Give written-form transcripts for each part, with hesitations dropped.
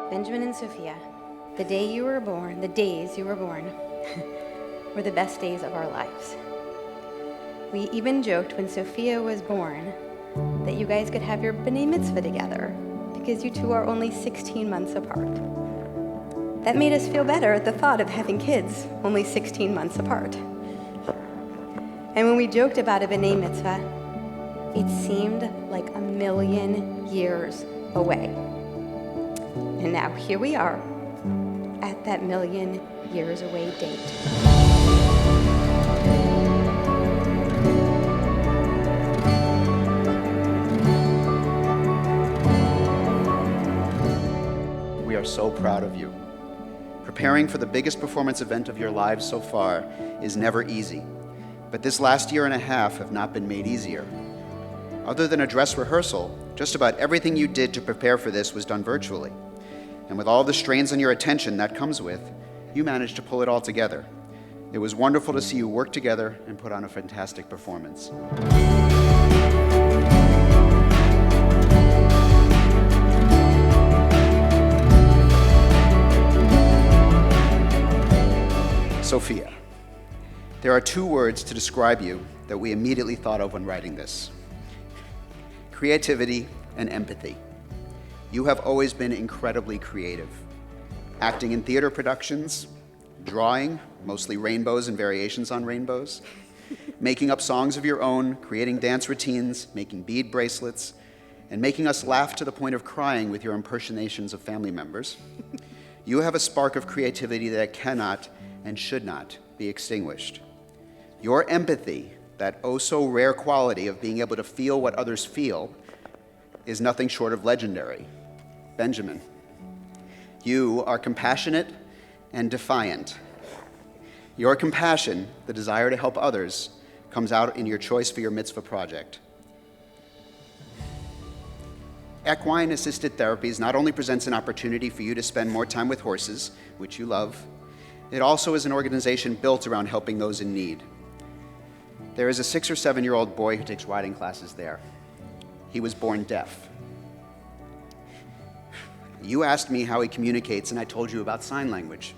Benjamin and Sophia, the days you were born, were the best days of our lives. We even joked when Sophia was born that you guys could have your B'nai Mitzvah together because you two are only 16 months apart. That made us feel better at the thought of having kids only 16 months apart. And when we joked about a B'nai Mitzvah, it seemed like a million years away. And now here we are at that million years away date. We are so proud of you. Preparing for the biggest performance event of your lives so far is never easy, but this last year and a half have not been made easier. Other than a dress rehearsal, just about everything you did to prepare for this was done virtually. And with all the strains on your attention that comes with, you managed to pull it all together. It was wonderful to see you work together and put on a fantastic performance. Sophia. There are two words to describe you that we immediately thought of when writing this: creativity and empathy. You have always been incredibly creative, acting in theater productions, drawing, mostly rainbows and variations on rainbows, making up songs of your own, creating dance routines, making bead bracelets, and making us laugh to the point of crying with your impersonations of family members. You have a spark of creativity that cannot and should not be extinguished. Your empathy, that oh so rare quality of being able to feel what others feel, is nothing short of legendary. Benjamin, you are compassionate and defiant. Your compassion, the desire to help others, comes out in your choice for your mitzvah project. Equine-assisted therapies not only presents an opportunity for you to spend more time with horses, which you love, it also is an organization built around helping those in need. There is a 6 or 7-year-old boy who takes riding classes there. He was born deaf. You asked me how he communicates, and I told you about sign language.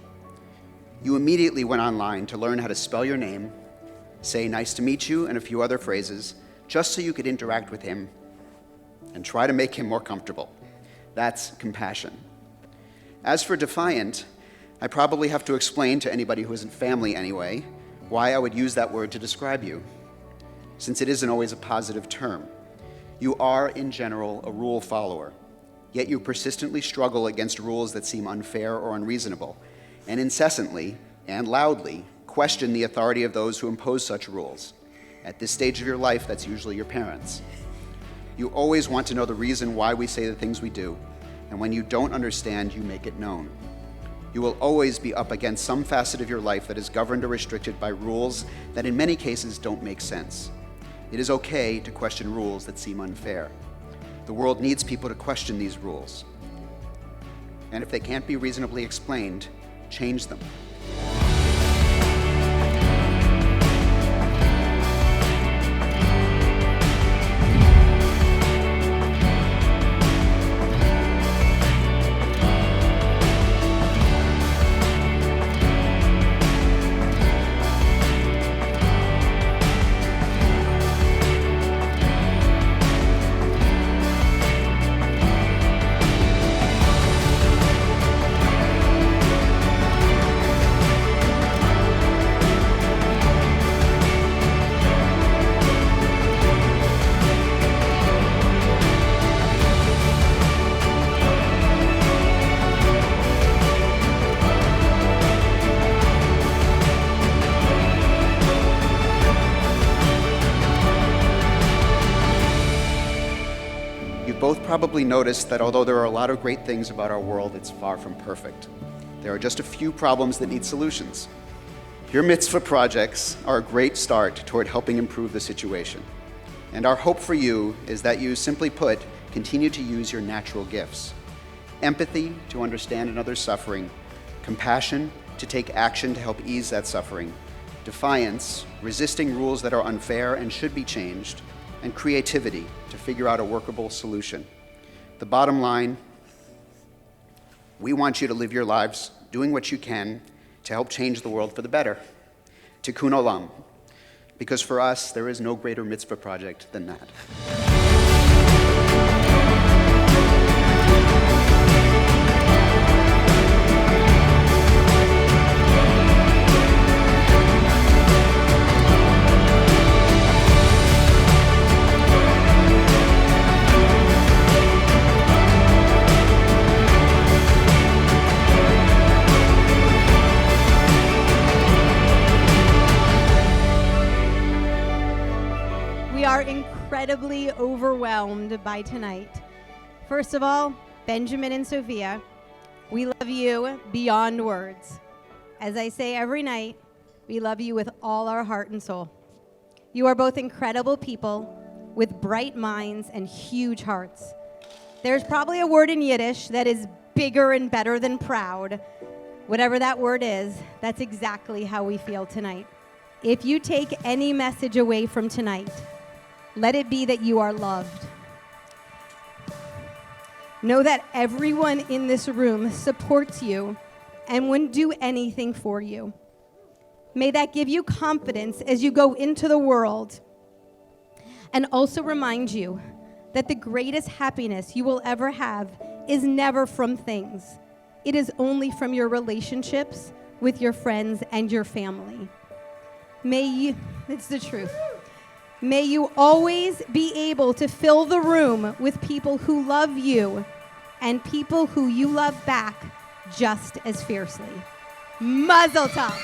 You immediately went online to learn how to spell your name, say nice to meet you, and a few other phrases, just so you could interact with him and try to make him more comfortable. That's compassion. As for defiant, I probably have to explain to anybody who isn't family anyway why I would use that word to describe you, since it isn't always a positive term. You are, in general, a rule follower, yet you persistently struggle against rules that seem unfair or unreasonable, and incessantly and loudly question the authority of those who impose such rules. At this stage of your life, that's usually your parents. You always want to know the reason why we say the things we do, and when you don't understand, you make it known. You will always be up against some facet of your life that is governed or restricted by rules that in many cases don't make sense. It is okay to question rules that seem unfair. The world needs people to question these rules. And if they can't be reasonably explained, change them. Both probably noticed that although there are a lot of great things about our world, it's far from perfect. There are just a few problems that need solutions. Your mitzvah projects are a great start toward helping improve the situation. And our hope for you is that you, simply put, continue to use your natural gifts. Empathy, to understand another's suffering. Compassion, to take action to help ease that suffering. Defiance, resisting rules that are unfair and should be changed. And creativity, to figure out a workable solution. The bottom line We want you to live your lives doing what you can to help change the world for the better. Tikkun Olam. Because for us, there is no greater mitzvah project than that. We are incredibly overwhelmed by tonight. First of all, Benjamin and Sophia, we love you beyond words. As I say every night, we love you with all our heart and soul. You are both incredible people with bright minds and huge hearts. There's probably a word in Yiddish that is bigger and better than proud. Whatever that word is, that's exactly how we feel tonight. If you take any message away from tonight, let it be that you are loved. Know that everyone in this room supports you and would do anything for you. May that give you confidence as you go into the world, and also remind you that the greatest happiness you will ever have is never from things. It is only from your relationships with your friends and your family. It's the truth. May you always be able to fill the room with people who love you and people who you love back just as fiercely. Mazel tov.